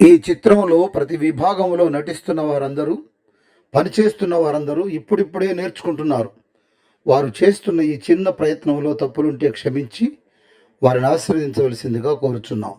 ఈ చిత్రంలో ప్రతి విభాగంలో నటిస్తున్న వారందరూ, పనిచేస్తున్న వారందరూ ఇప్పుడిప్పుడే నేర్చుకుంటున్నారు. వారు చేస్తున్న ఈ చిన్న ప్రయత్నంలో తప్పులుంటే క్షమించి వారిని ఆశీర్వదించవలసిందిగా కోరుచున్నాం.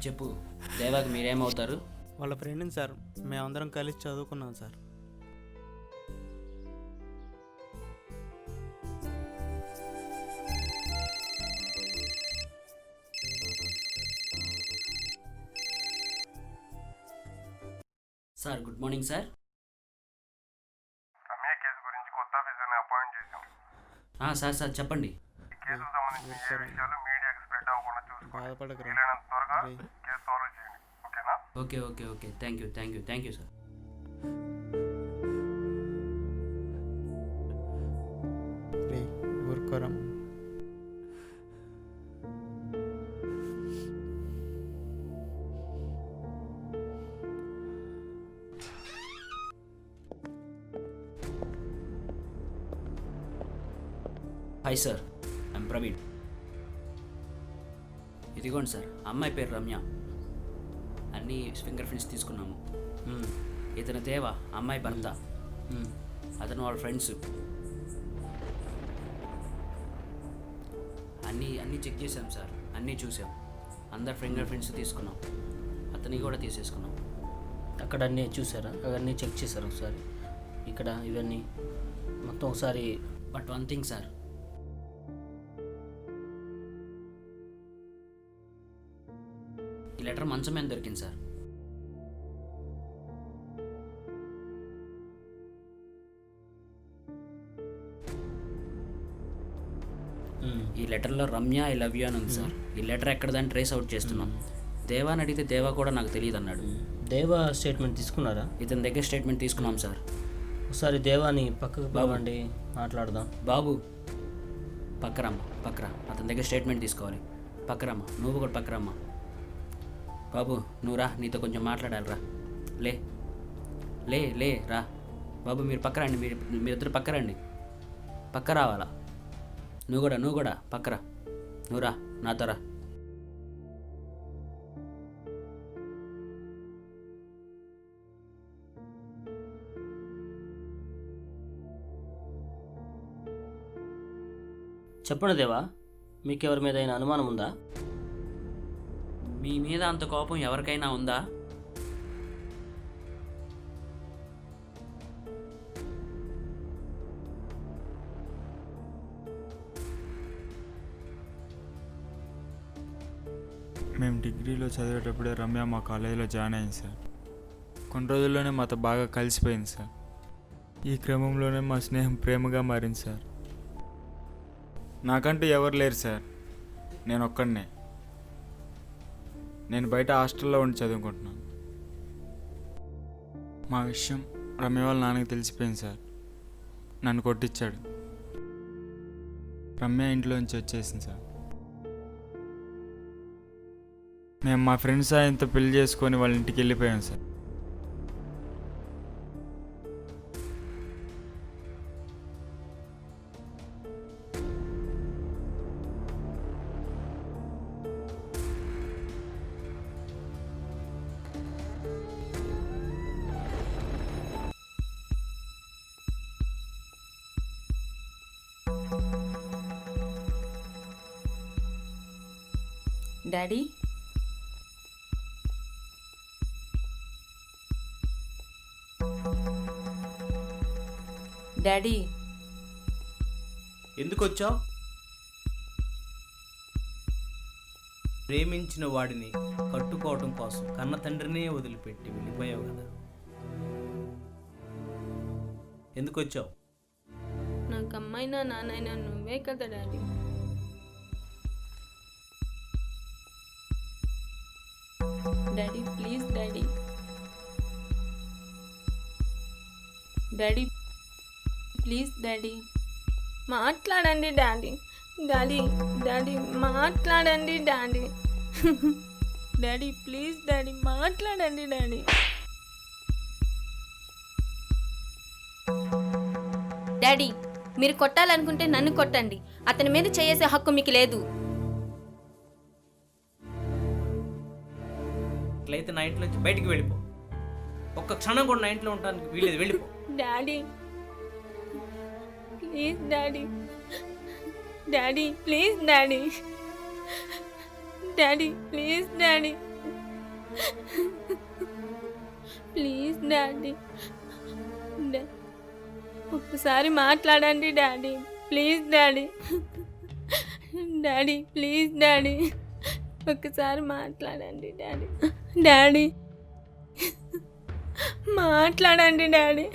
చెప్పు దేవాకి మీరేమవుతారు? వాళ్ళ ఫ్రెండ్ని సార్. మేమందరం కలిసి చదువుకున్నాం sir. Sir good morning sir. Ramya case గురించి కొత్త ఆఫీసర్ని అపాయింట్ చేశాం. సార్ చెప్పండి. ఈ కేసుకు సంబంధించిన ఏ విషయాలు మీడియాకి స్ప్రెడ్ అవ్వకుండా చూసుకోండి. బాధపడకరా. వీలైనంత త్వరగా కేసు సాల్వ్ చేయండి. ఓకేనా? Okay thank you sir. రే ఊరుకోరం. Hi sir, I'm Praveen. ఇదిగోండి సార్, అమ్మాయి పేరు రమ్య. అన్నీ ఫింగర్ ప్రింట్స్ తీసుకున్నాము. ఇతను దేవ, అమ్మాయి భర్త. అతను వాళ్ళ ఫ్రెండ్స్. అన్నీ చెక్ చేసాం సార్, అన్నీ చూసాం. అందరు ఫింగర్ ప్రింట్స్ తీసుకున్నాం. అతని కూడా తీసేసుకున్నాం. అక్కడ అన్నీ చూసారా? అవన్నీ చెక్ చేశారు ఒకసారి. ఇక్కడ ఇవన్నీ మొత్తం ఒకసారి. బట్ వన్ థింగ్ సార్, ఈ లెటర్ మంచం మీద దొరికింది సార్. ఈ లెటర్లో రమ్య ఐ లవ్ యూ అని ఉంది సార్. ఈ లెటర్ ఎక్కడదని ట్రేస్ అవుట్ చేస్తున్నాం. దేవాని అడిగితే దేవా కూడా నాకు తెలియదు అన్నాడు. దేవా స్టేట్మెంట్ తీసుకున్నారా? ఇతని దగ్గర స్టేట్మెంట్ తీసుకున్నాం సార్. ఒకసారి దేవాని పక్కకు బాబండి, మాట్లాడదాం. బాబు పక్కరమ్మ, పక్కరా. అతని దగ్గర స్టేట్మెంట్ తీసుకోవాలి. పక్కరమ్మ, నువ్వు కూడా పక్కరమ్మ. బాబు నువ్వు రా, నీతో కొంచెం మాట్లాడాలిరా. లే లే లే రా బాబు, మీరు పక్కరండి. మీరిద్దరు పక్కరండి. పక్క రావాలా? నువ్వు కూడా పక్కరా. నువ్వు రా, నాతో రా. చెప్పండి దేవా, మీకు ఎవరి మీద అయినా అనుమానం ఉందా? మీ మీద అంత కోపం ఎవరికైనా ఉందా? మేము డిగ్రీలో చదివేటప్పుడే రమ్య మా కాలేజీలో జాయిన్ అయింది సార్. కొన్ని రోజుల్లోనే మాతో బాగా కలిసిపోయింది సార్. ఈ క్రమంలోనే మా స్నేహం ప్రేమగా మారింది సార్. నాకంటూ ఎవరు లేరు సార్, నేను ఒక్కడినే. నేను బయట హాస్టల్లో ఉండి చదువుకుంటున్నాను. మా విషయం రమ్య వాళ్ళ నాన్నకి తెలిసిపోయింది సార్. నన్ను కొట్టించాడు. రమ్య ఇంట్లోంచి వచ్చేసింది సార్. మేము మా ఫ్రెండ్స్ ఆయనతో పెళ్లి చేసుకొని వాళ్ళ ఇంటికి వెళ్ళిపోయాం సార్. డాడీ, డాడీ, ఎందుకు వచ్చావు? ప్రేమించిన వాడిని కట్టుకోవటం కోసం కన్న తండ్రినే వదిలిపెట్టి వెళ్ళిపోయావు కదా. ఎందుకు వచ్చావు? నాకు అమ్మాయినా నాన్నైనా నువ్వే కదా daddy. Daddy please daddy, daddy please daddy, మాట్లాడండి డాడీ. డాడీ డాడీ మాట్లాడండి డాడీ. డాడీ ప్లీజ్ డాడీ మాట్లాడండి డాడీ. డాడీ, మీరు కొట్టాలనుకుంటే నన్ను కొట్టండి. అతని మీద చేసే హక్కు మీకు లేదు. అట్లయితే నా ఇంట్లో నుంచి బయటికి వెళ్ళిపో. ఒక్క క్షణం కూడా నా ఇంట్లో ఉండడానికి వీలేదు, వెళ్ళిపో. Daddy please daddy, daddy please daddy, daddy please daddy, please daddy. ఒక్కసారి మాట్లాడండి daddy, please daddy. Daddy please daddy, ఒక్కసారి మాట్లాడండి డాడీ. డాడీ మాట్లాడండి డాడీ.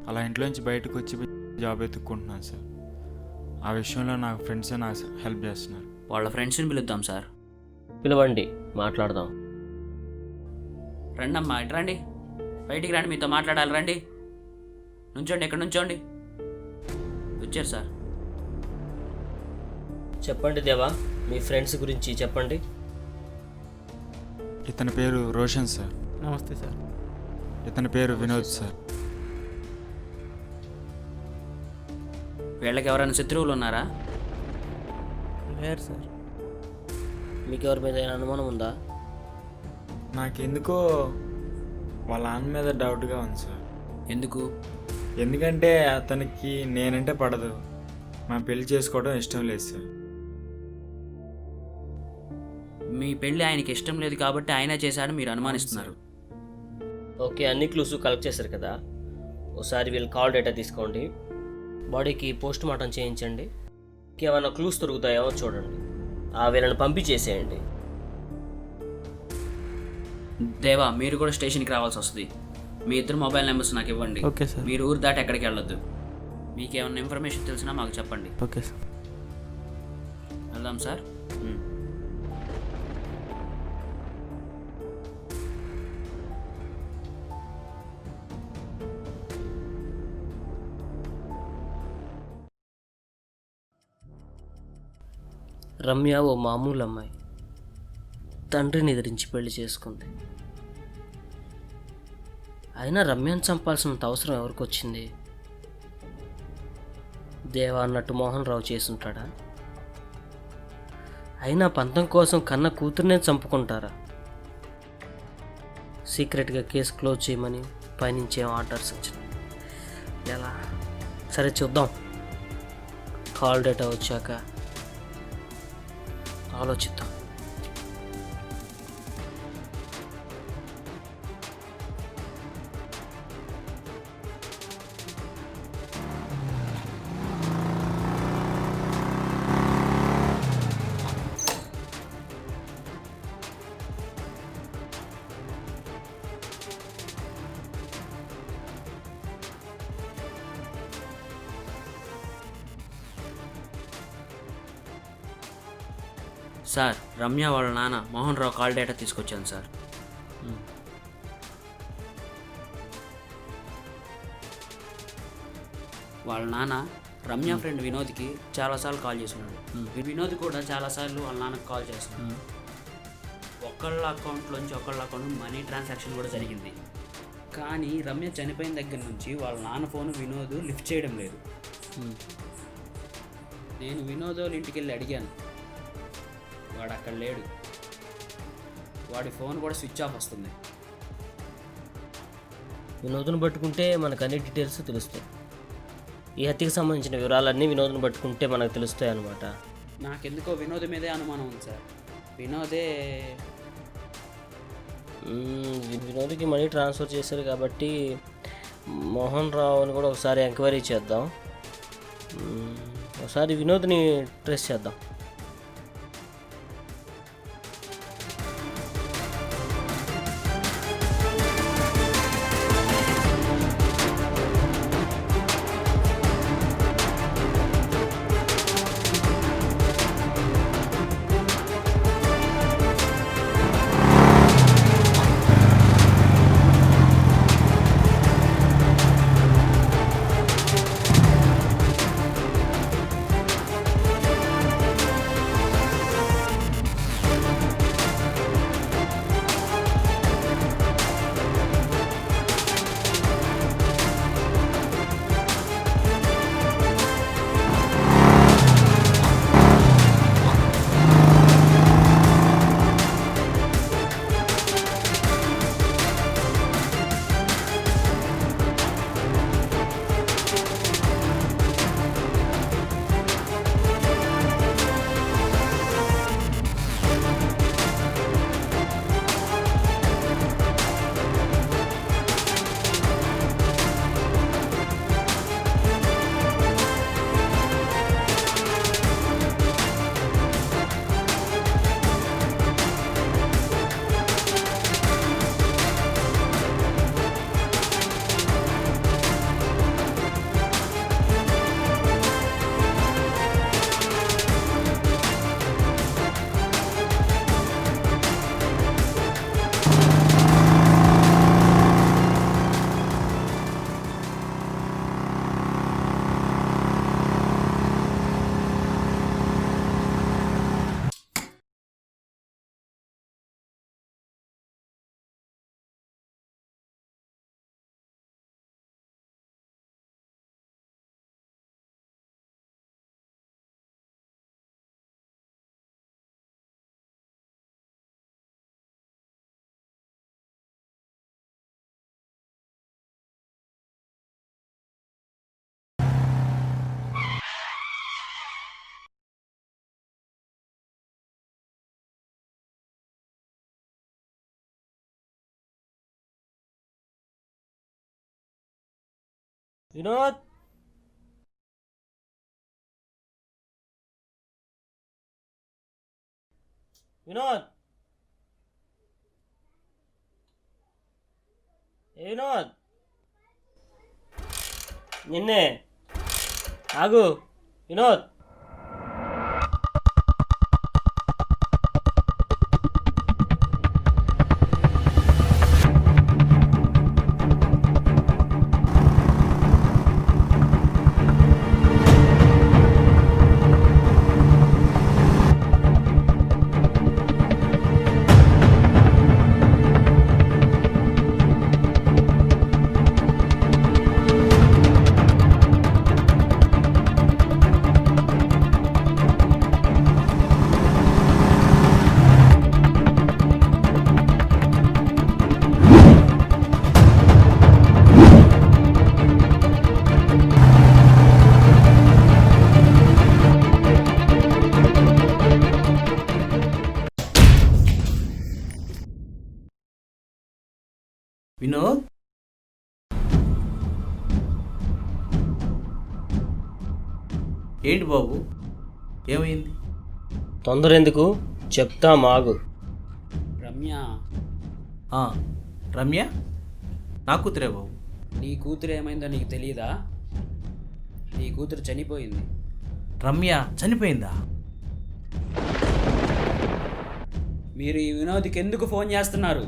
అలా ఇంట్లోంచి బయటకు వచ్చి జాబ్ ఎత్తుక్కుంటున్నాను సార్. ఆ విషయంలో నాకు ఫ్రెండ్సే నాకు హెల్ప్ చేస్తున్నారు. వాళ్ళ ఫ్రెండ్స్ని పిలుద్దాం సార్. పిలవండి, మాట్లాడదాం. రండి అమ్మా, ఇటు రండి, బయటికి రండి, మీతో మాట్లాడాలి, రండి. నుంచోండి, ఎక్కడ నుంచోండి. వచ్చారు సార్. చెప్పండి దేవా, మీ ఫ్రెండ్స్ గురించి చెప్పండి. ఇతని పేరు రోషన్ సార్. నమస్తే సార్. ఇతని పేరు వినోద్ సార్. వీళ్ళకి ఎవరైనా శత్రువులు ఉన్నారా? లేరు సార్. మీకు ఎవరి మీద ఏమైనా అనుమానం ఉందా? నాకెందుకో వాళ్ళ నాన్న మీద డౌట్గా ఉంది సార్. ఎందుకు? ఎందుకంటే అతనికి నేనంటే పడదు, మా పెళ్లి చేసుకోవడం ఇష్టం లేదు సార్. మీ పెళ్ళి ఆయనకి ఇష్టం లేదు కాబట్టి ఆయన చేశాడు మీరు అనుమానిస్తున్నారు. ఓకే, అన్ని క్లూస్ కలెక్ట్ చేశారు కదా, ఒకసారి వీళ్ళ కాల్ డేటా తీసుకోండి, బాడీకి పోస్ట్ మార్టం చేయించండి, ఏమైనా క్లూస్ దొరుకుతాయో చూడండి, వీళ్ళని పంపించేసేయండి. దేవా, మీరు కూడా స్టేషన్కి రావాల్సి వస్తుంది. మీ ఇద్దరు మొబైల్ నెంబర్స్ నాకు ఇవ్వండి. Okay sir. మీరు ఊరు దాటి ఎక్కడికి వెళ్ళొద్దు. మీకు ఏమైనా ఇన్ఫర్మేషన్ తెలిసినా మాకు చెప్పండి. Okay sir. వెళ్దాం సార్. రమ్య ఓ మామూలు అమ్మాయి, తండ్రిని ఎదిరించి పెళ్లి చేసుకుంది. అయినా రమ్యను చంపాల్సినంత అవసరం ఎవరికి వచ్చింది? దేవా అన్నట్టు మోహన్ రావు చేసుంటాడా? అయినా పంతం కోసం కన్న కూతుర్నే చంపుకుంటారా? సీక్రెట్గా కేసు క్లోజ్ చేయమని పైనుంచేం ఆర్డర్స్ వచ్చినాయి. ఎలా? సరే చూద్దాం, కాల్ డేటా వచ్చాక ఆలోచిద్దాం. సార్, రమ్య వాళ్ళ నాన్న మోహన్ రావు కాల్ డేటా తీసుకొచ్చాను సార్. వాళ్ళ నాన్న రమ్య ఫ్రెండ్ వినోద్కి చాలాసార్లు కాల్ చేస్తున్నాడు. వినోద్ కూడా చాలాసార్లు వాళ్ళ నాన్నకు కాల్ చేస్తున్నాడు. ఒకళ్ళ అకౌంట్లోంచి ఒకళ్ళ అకౌంట్ మనీ ట్రాన్సాక్షన్ కూడా జరిగింది. కానీ రమ్య చనిపోయిన దగ్గర నుంచి వాళ్ళ నాన్న ఫోన్ వినోద్ లిఫ్ట్ చేయడం లేదు. నేను వినోద్ వాళ్ళ ఇంటికి వెళ్ళి అడిగాను, వాడు అక్కడ లేడు. వాడి ఫోన్ కూడా స్విచ్ ఆఫ్ వస్తుంది. వినోద్ను పట్టుకుంటే మనకు అన్ని డీటెయిల్స్ తెలుస్తాయి. ఈ హత్యకి సంబంధించిన వివరాలన్నీ వినోద్ను పట్టుకుంటే మనకు తెలుస్తాయి అన్నమాట. నాకెందుకో వినోద్ మీదే అనుమానం ఉంది సార్. వినోదే వినోద్కి మనీ ట్రాన్స్ఫర్ చేశారు కాబట్టి మోహన్ రావుని కూడా ఒకసారి ఎంక్వైరీ చేద్దాం. ఒకసారి వినోద్ని ట్రేస్ చేద్దాం. వినోద్ వినోద్ ఏ వినోద్ నిన్నే ఆగు వినోద్ వినోద్ ఏంటి బాబు ఏమైంది? తొందర ఎందుకు చెప్తా మాగు. రమ్య, ఆ, రమ్య నా కూతురే బాబు. నీ కూతురు ఏమైందో నీకు తెలియదా? నీ కూతురు చనిపోయింది. రమ్య చనిపోయిందా? మీరు ఈ వినోద్కి ఎందుకు ఫోన్ చేస్తున్నారు?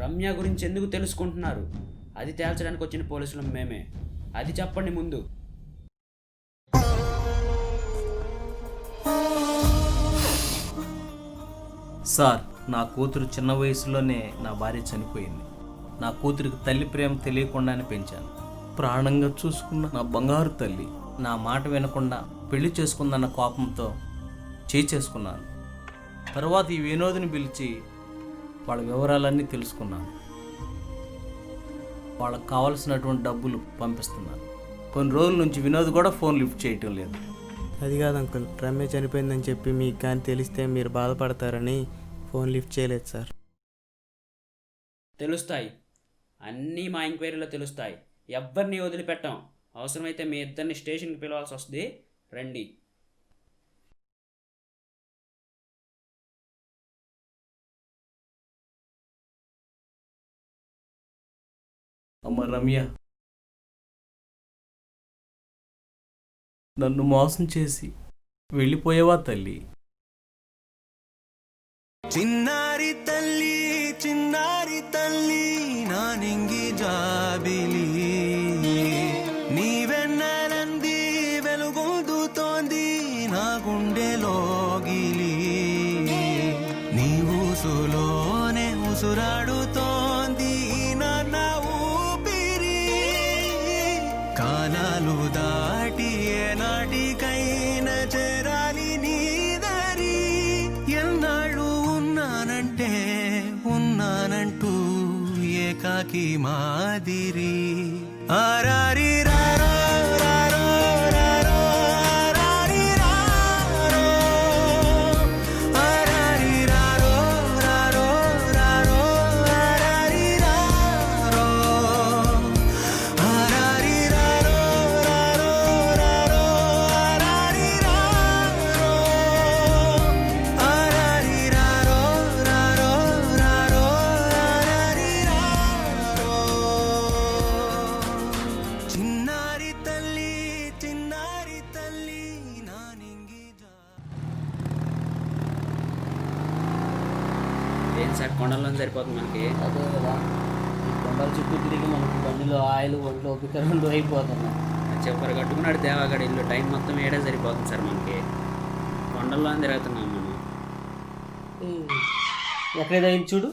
రమ్య గురించి ఎందుకు తెలుసుకుంటున్నారు? అది తేల్చడానికి వచ్చిన పోలీసులు మేమే. అది చెప్పండి ముందు. సార్, నా కూతురు చిన్న వయసులోనే నా భార్య చనిపోయింది. నా కూతురికి తల్లి ప్రేమ తెలియకుండానే పెంచాను. ప్రాణంగా చూసుకున్న నా బంగారు తల్లి నా మాట వినకుండా పెళ్లి చేసుకుందన్న కోపంతో చేసుకున్నాను. తర్వాత ఈ వినోద్ని పిలిచి వాళ్ళ వివరాలన్నీ తెలుసుకున్నాను. వాళ్ళకి కావాల్సినటువంటి డబ్బులు పంపిస్తున్నాను. కొన్ని రోజుల నుంచి వినోద్ కూడా ఫోన్ లిఫ్ట్ చేయటం లేదు. అది కాదు అంకుల్, రమ్య చనిపోయిందని చెప్పి మీకు కానీ తెలిస్తే మీరు బాధపడతారని ఫోన్ లిఫ్ట్ చేయలేదు సార్. తెలుస్తాయి, అన్నీ మా ఎంక్వైరీలో తెలుస్తాయి. ఎవ్వరిని వదిలిపెట్టాం. అవసరమైతే మీ ఇద్దరిని స్టేషన్కి పిలవాల్సి వస్తుంది. రండి. అమ్మ రమ్య, నన్ను మోసం చేసి వెళ్ళిపోయేవా తల్లి? చిన్నారి తల్లి నా నింగి జాబిలి నీవెన్నరంది వెలుగొందుతోంది నా గుండెలోగిలి నీ ఊసులోనే ఉసురాడుతోంది నా ఊపిరి కాలాలు దాటి ఏనాటికైనా చేరాలి నీ దరి ఎన్నాళ్ళు ఉన్నానంటూ ఏకాకి మాదిరి ఆరారి రారో రారో రారో ఆరారి రారో ఆరారి రారో రారో రారో ఆరారి రారో ఆరారి రారో రారో రారో ఆరారి రారో ఆరారి రారో రారో రారో ఆరారి రారో చిన్నారి తల్లి నా నింగి ఏం సార్, కొండల్లో సరిపోతుంది మనకి. అదే కదా, ఈ కొండల చుట్టూ తిరిగి మనకి బండిలో ఆయిల్ ఒంట్లో ఓపిక రెండు అయిపోతున్నాయి. చెప్పరు కట్టుకున్నాడు దేవాగడ ఇల్లు. టైం మొత్తం ఏడే సరిపోతుంది సార్ మనకి. కొండల్లో తిరుగుతున్నాం మనం. ఎక్కడైనా అయింది చూడు.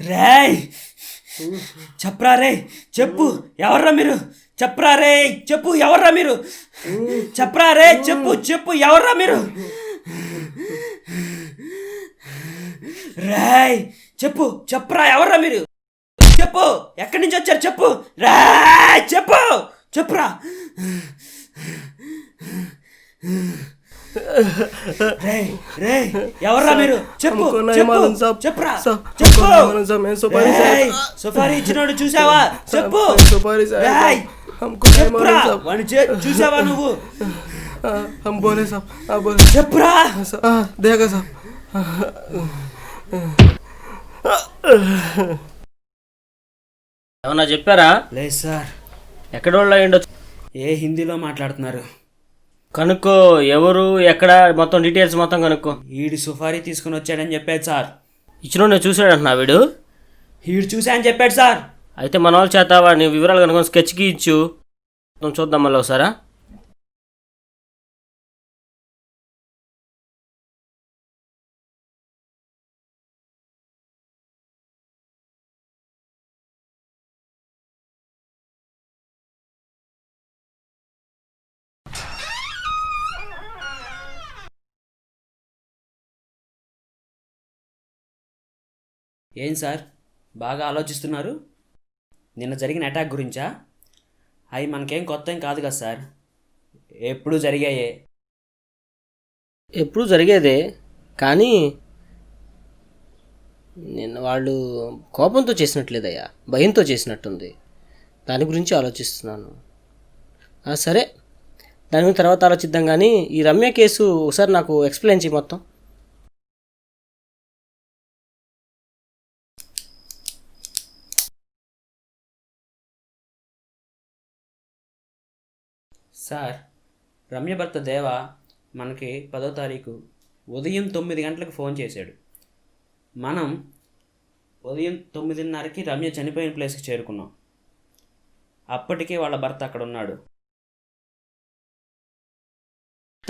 రేయ్ చెప్పరా రే, చెప్పు ఎవర్రా మీరు, చెప్పరా రే, చెప్పు ఎవర్రా మీరు, చెప్పరా రే, చెప్పు చెప్పు ఎవర్రా మీరు, రేయ్ చెప్పు, చెప్పరా ఎవర్రా మీరు, చెప్పు ఎక్కడి నుంచి వచ్చారు చెప్పు, రేయ్ చెప్పు, చెప్పురా, రేయ్ రేయ్ ఎవర్రా మీరు, చెప్పు చెప్పు, చెప్పురా చెప్పు, రేయ్, సుపారీ ఇచ్చినోడు చూసావా చెప్పు, రేయ్ చెప్పురా, వాడిని చూసావా నువ్వు, हम बोले साहब, हाँ बोले చెప్పురా, देखा साहब। ఏమన్నా చెప్పారా? లేదు సార్. ఎక్కడ వాళ్ళు అయ్యిండొచ్చు? ఏ హిందీలో మాట్లాడుతున్నారు. కనుక్కో, ఎవరు ఎక్కడ మొత్తం డీటెయిల్స్ మొత్తం కనుక్కో. ఈడు సుపారీ తీసుకుని వచ్చాడని చెప్పాడు సార్. ఇచ్చిన నేను చూసాడంటున్నా వీడు. ఈడు చూసా అని చెప్పాడు సార్. అయితే మన వాళ్ళ చేత వాడిని వివరాలు కనుక్కొని స్కెచ్కి ఇచ్చు, మొత్తం చూద్దాం మళ్ళీ ఒకసారా. ఏం సార్ బాగా ఆలోచిస్తున్నారు? నిన్న జరిగిన అటాక్ గురించా? అవి మనకేం కొత్త ఏం కాదు కదా సార్, ఎప్పుడు జరిగాయే. ఎప్పుడు జరిగేదే, కానీ నిన్న వాళ్ళు కోపంతో చేసినట్లేదయ్యా, భయంతో చేసినట్టుంది. దాని గురించి ఆలోచిస్తున్నాను. సరే, దాని గురించి తర్వాత ఆలోచిద్దాం. కానీ ఈ రమ్య కేసు ఒకసారి నాకు ఎక్స్ప్లెయిన్ చేయి మొత్తం. సార్, రమ్య భర్త దేవ మనకి 10వ తారీఖు ఉదయం 9 గంటలకు ఫోన్ చేశాడు. మనం ఉదయం 9:30కి రమ్య చనిపోయిన ప్లేస్కి చేరుకున్నాం. అప్పటికే వాళ్ళ భర్త అక్కడ ఉన్నాడు.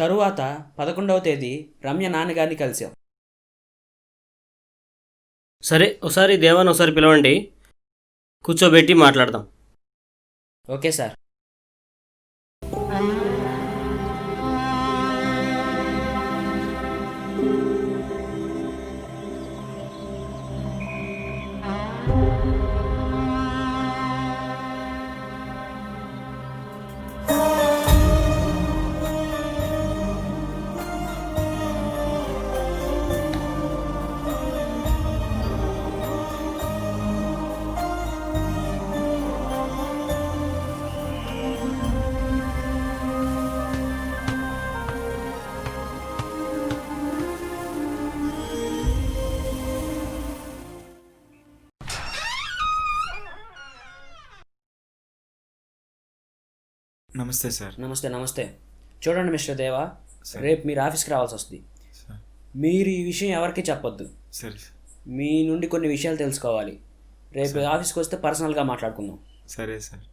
తరువాత 11వ తేదీ రమ్య నాన్నగారిని కలిసాం. సరే, ఒకసారి దేవాన్ని ఒకసారి పిలవండి, కూర్చోబెట్టి మాట్లాడదాం. Okay sir. నమస్తే సార్. నమస్తే నమస్తే. చూడండి మిస్టర్ దేవా, సార్. రేపు మీరు ఆఫీస్కి రావాల్సి వస్తుంది. సార్. మీరు ఈ విషయం ఎవరికీ చెప్పొద్దు. సరే మీ నుండి కొన్ని విషయాలు తెలుసుకోవాలి. రేపు ఆఫీస్కి వస్తే పర్సనల్గా మాట్లాడుకుందాం. సరే సార్.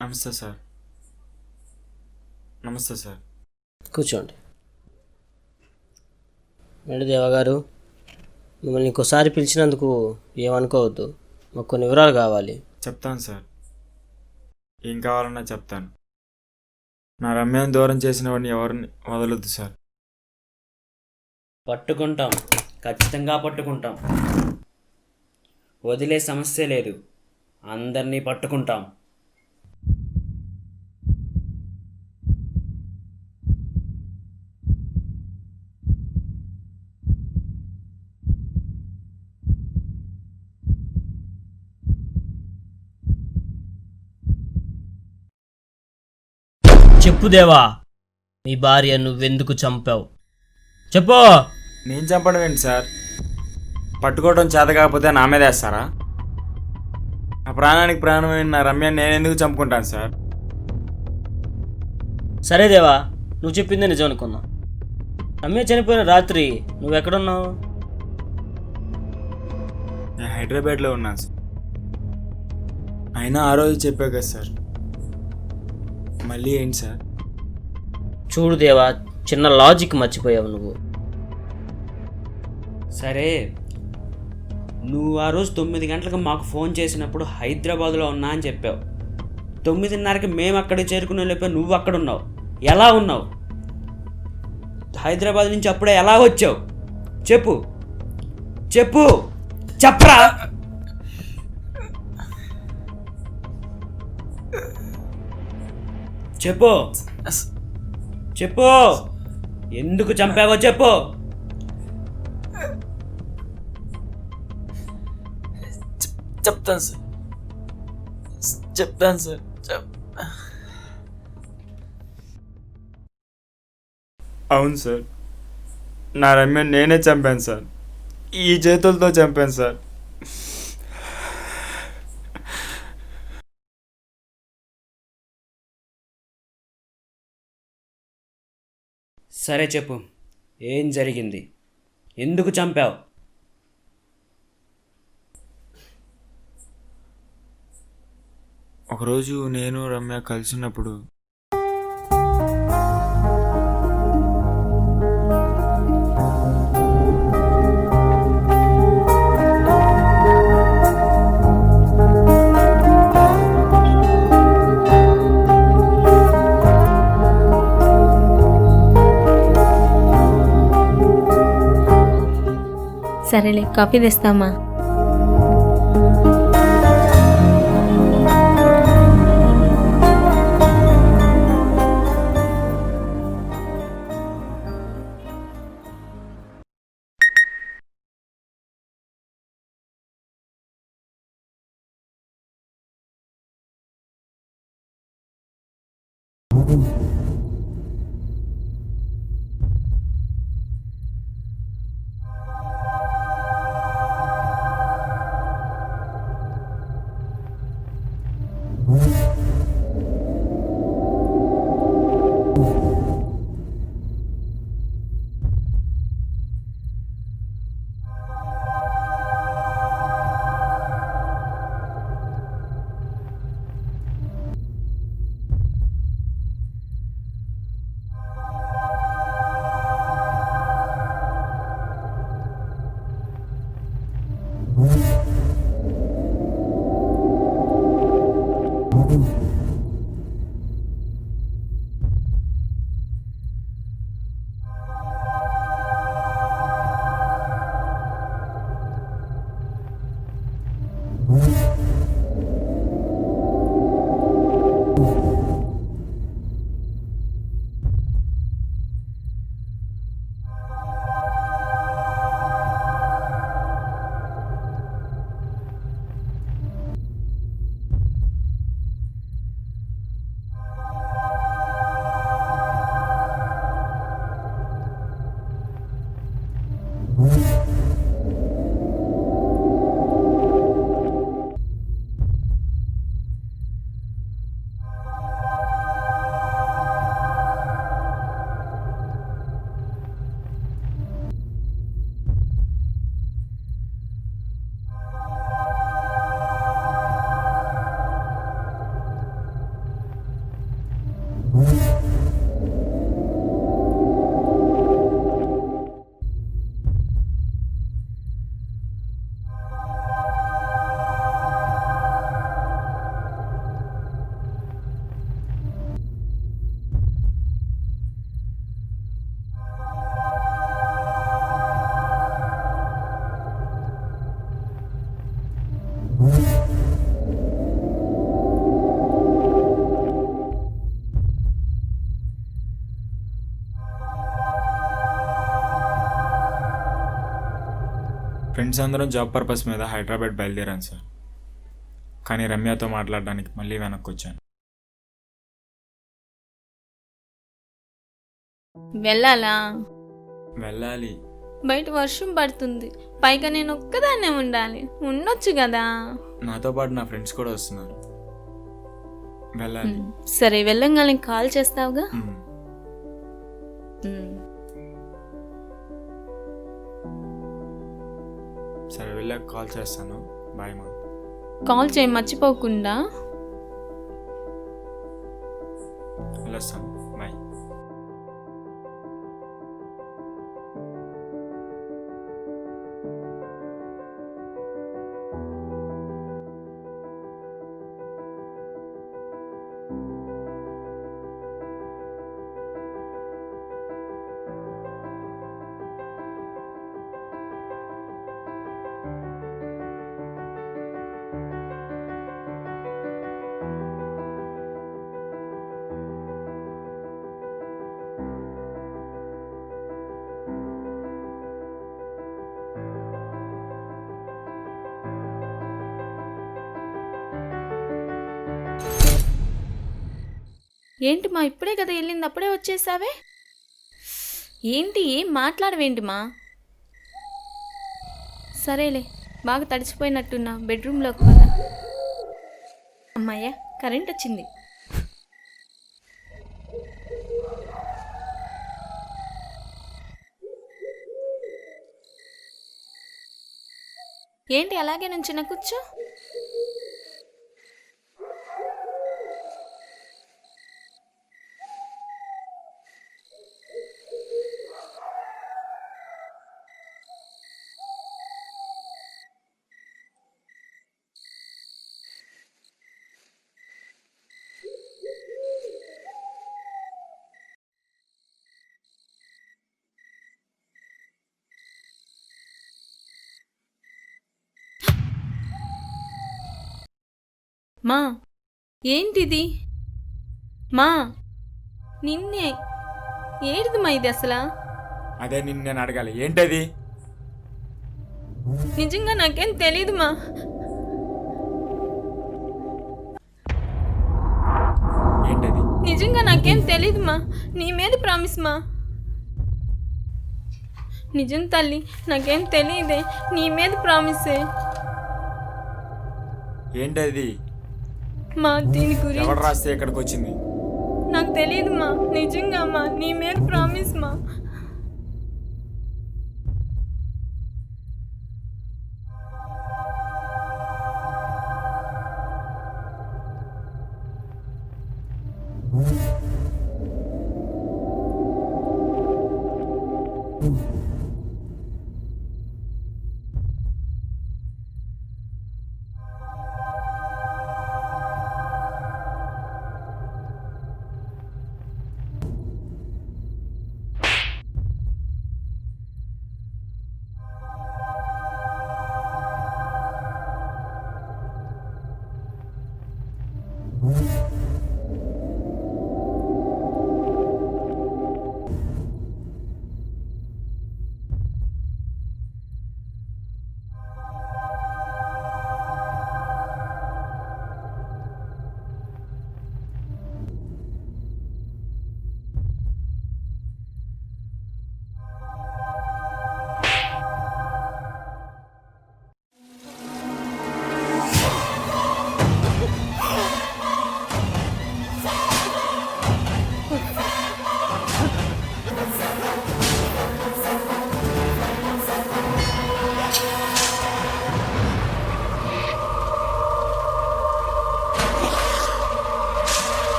నమస్తే సార్. నమస్తే సార్. కూర్చోండి. దేవా గారు, మిమ్మల్ని ఇంకోసారి పిలిచినందుకు ఏమనుకోవద్దు. మాకు కొన్ని వివరాలు కావాలి. చెప్తాను సార్, ఏం కావాలన్నా చెప్తాను. నా రమ్యను దూరం చేసిన వాడిని ఎవరిని వదలొద్దు సార్. పట్టుకుంటాం, ఖచ్చితంగా పట్టుకుంటాం. వదిలే సమస్య లేదు, అందరినీ పట్టుకుంటాం. చెప్పు దేవా, మీ భార్య నువ్వెందుకు చంపావు? చెప్పు. నేను చంపడం ఏంటి సార్? పట్టుకోవడం చేత కాకపోతే నా మీద వేస్తారా? నా ప్రాణానికి ప్రాణమైన నా రమ్యాన్ని నేను ఎందుకు చంపుకుంటాను సార్? సరే దేవా, నువ్వు చెప్పిందే నిజం అనుకుందాం. రమ్య చనిపోయిన రాత్రి నువ్వు ఎక్కడున్నావు? నేను హైదరాబాద్లో ఉన్నాను సార్. అయినా ఆ రోజు చెప్పా కదా సార్, మళ్ళీ ఏంటి సార్? చూడు దేవా, చిన్న లాజిక్ మర్చిపోయావు నువ్వు. సరే, నువ్వు ఆ రోజు 9 గంటలకు మాకు ఫోన్ చేసినప్పుడు హైదరాబాద్లో ఉన్నా అని చెప్పావు. 9:30కి మేము అక్కడికి చేరుకునే లోపే నువ్వు అక్కడ ఉన్నావు. ఎలా ఉన్నావు? హైదరాబాద్ నుంచి అప్పుడే ఎలా వచ్చావు? చెప్పు చెప్పు, చెప్పరా. చెప్పు చెప్పు, ఎందుకు చంపావో చెప్పు. చెప్తాను సార్. అవును సార్, నా రమ్య నేనే చంపాను సార్. ఈ చేతులతో చంపాను సార్. సరే చెప్పు, ఏం జరిగింది? ఎందుకు చంపావు? ఒకరోజు నేను రమ్య కలిసి ఉన్నప్పుడు సరేలే, కాఫీ తెస్తామా? ఫ్రెండ్స్ అందరం జాబ్ పర్పస్ మీద హైదరాబాద్ బయలుదేరాను సార్. కానీ రమ్యతో మాట్లాడడానికి మళ్ళీ వెనక్కి వచ్చాను. వెళ్ళాలా? వెళ్ళాలి. బయట వర్షం పడుతుంది, పైగా నేను ఒక్కదాన్నే ఉండాలి. ఉండొచ్చు కదా. నాతో పాటు నా ఫ్రెండ్స్ కూడా వస్తున్నారు. వెళ్ళాలి. సరే వెళ్ళంగానే కాల్ చేస్తావుగా. మ్మ్. మ్మ్. సరే వెళ్ళాక కాల్ చేస్తాను. బాయ్ మా. కాల్ చేయి మర్చిపోకుండా. వెళ్ళొస్తాను. బాయ్. ఏంటి మా ఇప్పుడే కదా వెళ్ళింది, అప్పుడే వచ్చేసావే? ఏంటి ఏం మాట్లాడవేంటి మా? సరేలే, బాగా తడిచిపోయినట్టున్నా, బెడ్రూమ్లోకి పద. అమ్మాయ్యా, కరెంట్ వచ్చింది. ఏంటి అలాగే నుంచిన కూర్చో. మా ఏంటిది? మా నిన్నే ఏడిది మా ఇది అసలు? అదే నిన్ను నేను అడగాలి. ఏంటది? నిజంగా నాకేం తెలీదు మా. ఏంటది? నిజంగా నాకేం తెలీదు మా. నీ మీద ప్రామిస్ మా. నిజం తల్లి, నాకేం తెలియదే. నీ మీద ప్రామిసే ఏంటది? మా. దీని గురించి ఎవరు రాస్తే ఇక్కడికి వచ్చింది? నాకు తెలియదు మా. నిజంగా మా, నీ మీద ప్రామిస్ మా.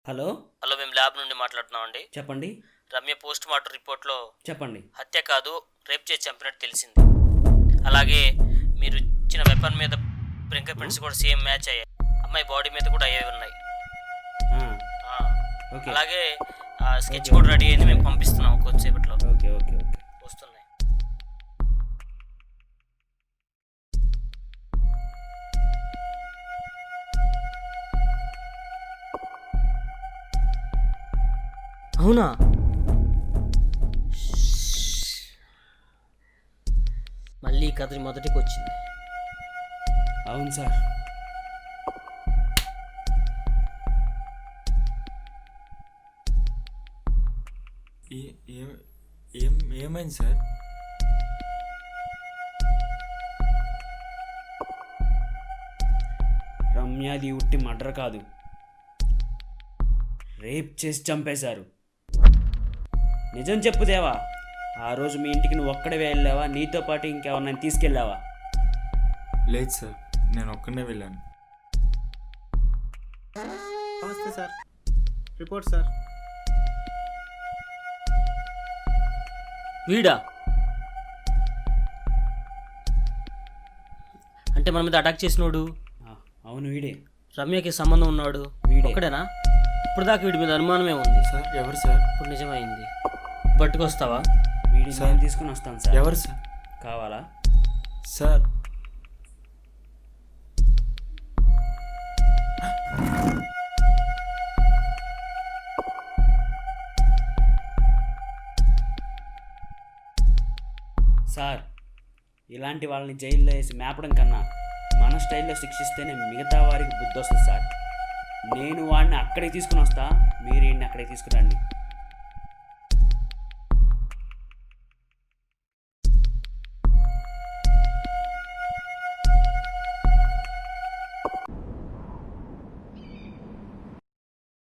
హలో, హలో, మేము ల్యాబ్ నుండి మాట్లాడుతున్నామండి. చెప్పండి. రమ్య పోస్ట్ మార్టం రిపోర్ట్లో చెప్పండి. హత్య కాదు, రేప్ చేసి చంపినట్టు తెలిసింది. అలాగే మీరు ఇచ్చిన వెపన్ మీద ఫింగర్ ప్రింట్స్ కూడా సేమ్ మ్యాచ్ అయ్యాయి. అమ్మాయి బాడీ మీద కూడా అయ్యేవి ఉన్నాయి. ఓకే. అలాగే స్కెచ్ కూడా రెడీ అయింది, మేము పంపిస్తున్నాం కొద్దిసేపట్లో. Okay okay okay. వస్తున్నాయి. అవునా? మళ్ళీ ఈ కథ మొదటికి వచ్చింది. అవును సార్. ఏమైంది సార్? రమ్యాది ఉట్టి మర్డర్ కాదు, రేప్ చేసి చంపేశారు. నిజం చెప్పు దేవా, ఆ రోజు మీ ఇంటికి నువ్వు ఒక్కడే వెళ్ళావా? నీతో పాటు ఇంకెవరినైనా తీసుకెళ్ళావా? లేదు సార్, నేను ఒక్కనే వెళ్ళాను. నమస్తే సార్. Report sir. వీడా అంటే మన మీద అటాక్ చేసినోడు? అవును వీడే. రమ్యకి సంబంధం ఉన్నాడు వీడే. ఒక్కడేనా? ఇప్పుడు దాకా వీడి మీద అనుమానమే ఉంది సార్ ఎవరు సార్? ఇప్పుడు నిజమైంది. పట్టుకొస్తావా? వీడిని సార్. నేను తీసుకుని వస్తాను సార్. ఎవరు సార్? కావాలా? సార్ సార్, ఇలాంటి వాళ్ళని జైల్లో వేసి మేపడం కన్నా మన స్టైల్లో శిక్షిస్తేనే మిగతా వారికి బుద్ధి వస్తుంది సార్. నేను వాడిని అక్కడికి తీసుకుని వస్తా, మీరు వీడిని అక్కడికి తీసుకురండి.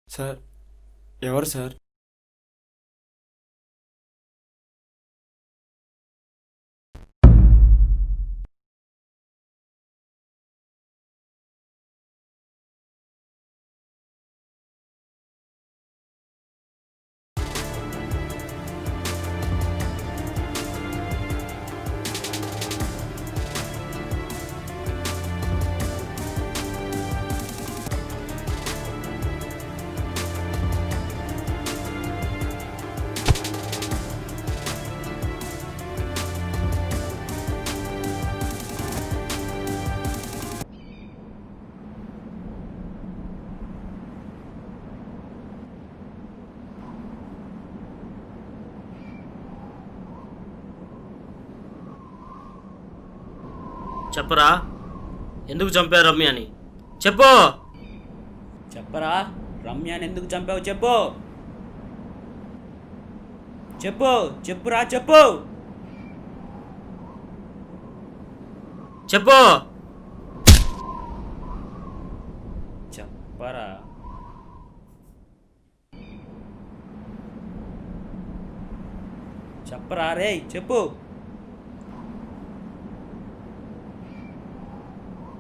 సార్ ఎవరు సార్? చెప్పరా, ఎందుకు చంపారు రమ్యని? చెప్పు. చెప్పరా, రమ్యాని ఎందుకు చంపావు? చెప్పు చెప్పు చెప్పురా, చెప్పు చెప్పు. చెప్పరా. చెప్పరా రే, చెప్పు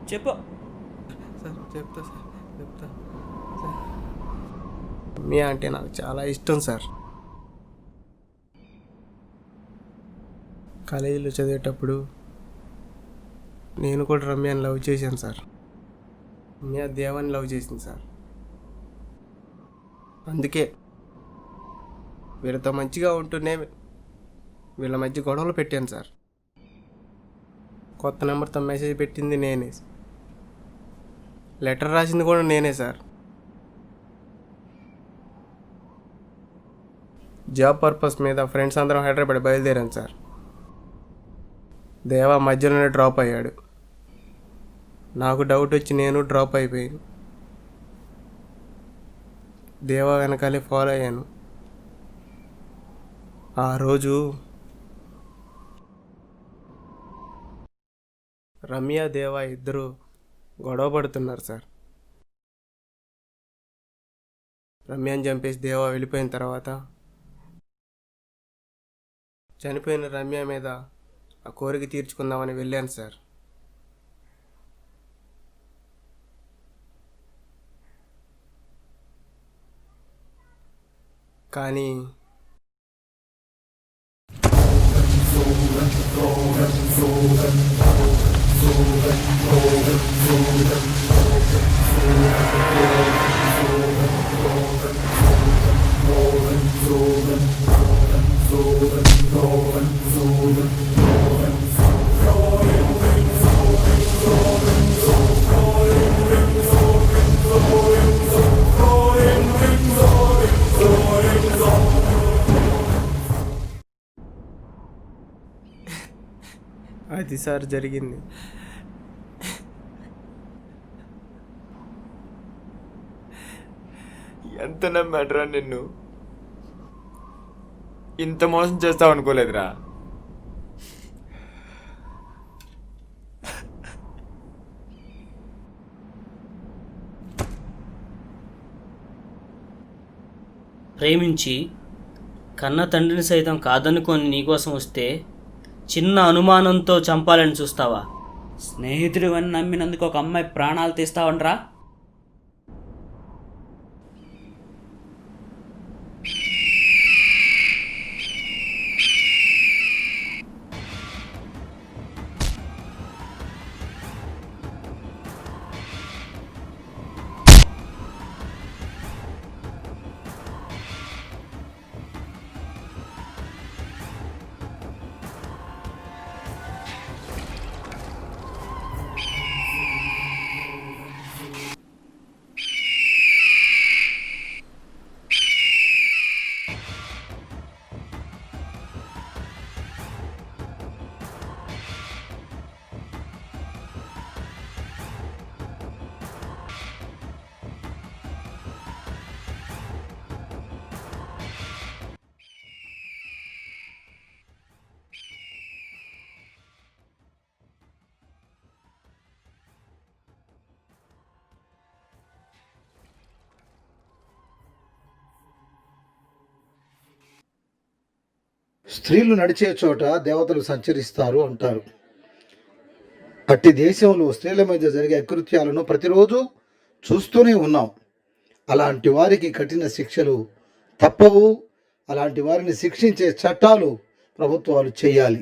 చెప్పు. సార్ చెప్తా సార్. రమ్య అంటే నాకు చాలా ఇష్టం సార్. కాలేజీలో చదివేటప్పుడు నేను కూడా రమ్యని లవ్ చేశాను సార్. రమ్య దేవాన్ని లవ్ చేసింది సార్. అందుకే వీళ్ళతో మంచిగా ఉంటూనే వీళ్ళ మధ్య గొడవలు పెట్టాను సార్. కొత్త నెంబర్తో మెసేజ్ పెట్టింది నేనే, లెటర్ రాసింది కూడా నేనే సార్. జాబ్ పర్పస్ మీద ఫ్రెండ్స్ అందరం హైదరాబాద్ బయలుదేరాను సార్. దేవా మధ్యలోనే డ్రాప్ అయ్యాడు. నాకు డౌట్ వచ్చి నేను డ్రాప్ అయిపోయాను. దేవా వెనకాలే ఫాలో అయ్యాను. ఆ రోజు రమ్య దేవా ఇద్దరు గొడవ పడుతున్నారు సార్. రమ్యని చంపేసి దేవా వెళ్ళిపోయిన తర్వాత చనిపోయిన రమ్య మీద ఆ కోరిక తీర్చుకుందామని వెళ్ళాను సార్. కానీ అది సార్ జరిగింది. ఎంత నమ్మాడ్రా నిన్ను, ఇంత మోసం చేస్తావు అనుకోలేదురా. ప్రేమించి కన్న తండ్రిని సైతం కాదనుకొని నీకోసం వస్తే చిన్న అనుమానంతో చంపాలని చూస్తావా? స్నేహితుడు అని నమ్మినందుకు ఒక అమ్మాయి ప్రాణాలు తీస్తావంట్రా? స్త్రీలు నడిచే చోట దేవతలు సంచరిస్తారు అంటారు. అట్టి దేశంలో స్త్రీల మీద జరిగే అకృత్యాలను ప్రతిరోజు చూస్తూనే ఉన్నాం. అలాంటి వారికి కఠిన శిక్షలు తప్పవు. అలాంటి వారిని శిక్షించే చట్టాలు ప్రభుత్వాలు చేయాలి.